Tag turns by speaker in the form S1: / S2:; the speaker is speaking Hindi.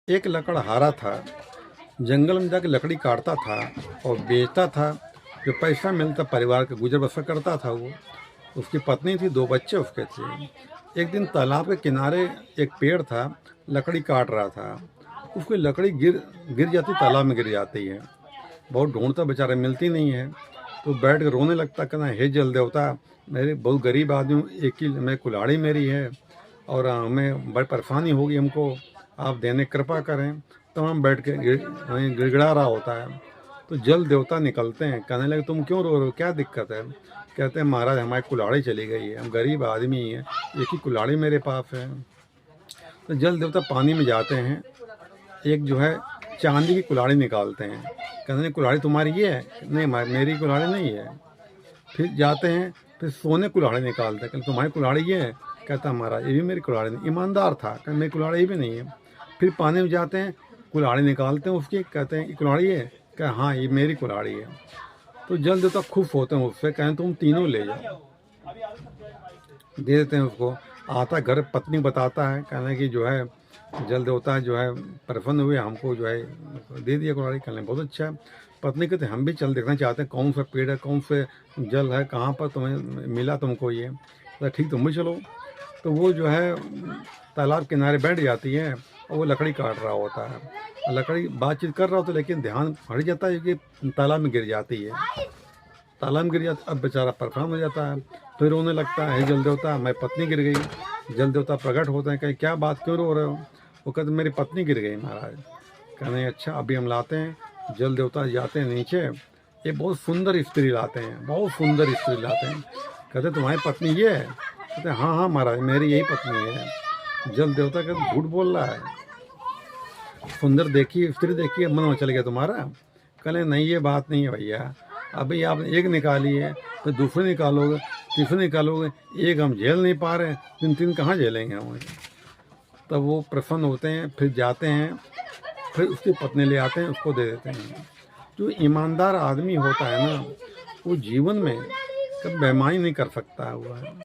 S1: एक लकड़हारा था, जंगल में जाके लकड़ी काटता था और बेचता था। जो पैसा मिलता परिवार का गुजर बसर करता था वो। उसकी पत्नी थी, 2 बच्चे उसके थे। एक दिन तालाब के किनारे एक पेड़ था, लकड़ी काट रहा था। उसकी लकड़ी गिर गिर जाती, तालाब में गिर जाती है। बहुत ढूँढता बेचारा, मिलती नहीं है। तो बैठ के रोने लगता, कहना हे जल देवता, मेरे बहुत गरीब आदमी हूँ, एक ही मैं कुल्हाड़ी मेरी है और हमें बड़ी परेशानी होगी हमको, आप देने कृपा करें। तो हम बैठ के वहीं गिड़गिड़ा रहा होता है। तो जल देवता निकलते हैं, कहने लगे तुम क्यों रो रहे हो, क्या दिक्कत है? कहते हैं महाराज हमारी कुल्हाड़ी चली गई है, हम गरीब आदमी हैं, एक ही कुल्हाड़ी मेरे पास है। तो जल देवता पानी में जाते हैं, एक जो है चांदी की कुल्हाड़ी निकालते हैं। कहते हैं कुल्हाड़ी तुम्हारी ये है? नहीं मेरी कुल्हाड़ी नहीं है। फिर जाते हैं, फिर सोने कुल्हाड़ी निकालते हैं, कहते तुम्हारी कुल्हाड़ी ये है? कहता महाराज ये भी मेरी कुल्हाड़ी नहीं। ईमानदार था, कहते मेरी कुल्हाड़ी ये भी नहीं है। फिर पानी में जाते हैं, कुल्हाड़ी निकालते हैं उसकी, कहते हैं ये कुल्हाड़ी है? कह हाँ ये मेरी कुल्हाड़ी है। तो जल देवता खुश होते हैं उससे, कहें तुम तीनों ले जाओ, दे देते हैं उसको। आता घर, पत्नी बताता है, कहने की जो है जल देवता जो है प्रसन्न हुए, हमको जो है दे दिया कुल्हाड़ी। कहने बहुत अच्छा है। पत्नी कहते हम भी चल देखना चाहते हैं कौन सा पेड़ है, कौन से जल है, कहाँ पर तुम्हें मिला तुमको ये। तो ठीक तुम भी चलो। तो वो जो है तालाब किनारे बैठ जाती है और वो लकड़ी काट रहा होता है। लकड़ी बातचीत कर रहा होता है, लेकिन ध्यान हट जाता है कि तालाब में गिर जाती है। तालाब में गिर जाता, अब बेचारा परेशान हो जाता है। फिर रोने लगता है, हे जल देवता मैं पत्नी गिर गई। जल देवता प्रकट होते हैं, कहीं क्या बात, क्यों रो रहे हो? वो कहते मेरी पत्नी गिर गई महाराज। कहने अच्छा अभी हम लाते हैं। जल देवता जाते हैं नीचे, एक बहुत सुंदर स्त्री लाते हैं, बहुत सुंदर स्त्री लाते हैं। कहते तुम्हारी पत्नी ये है? कहते हाँ हाँ महाराज मेरी यही पत्नी है। जल देवता कहते झूठ बोल रहा है, सुंदर देखी स्त्री देखी मन में चल गया तुम्हारा? कहले नहीं ये बात नहीं है भैया, अभी आप एक निकाली है फिर दूसरी निकालोगे, तीसरी निकालोगे, एक हम झेल नहीं पा रहे, तीन तीन कहाँ झेलेंगे हम? तब वो प्रसन्न होते हैं, फिर जाते हैं, फिर उसकी पत्नी ले आते हैं, उसको दे देते हैं। जो ईमानदार आदमी होता है ना, वो जीवन में कभी बेईमानी नहीं कर सकता हुआ है।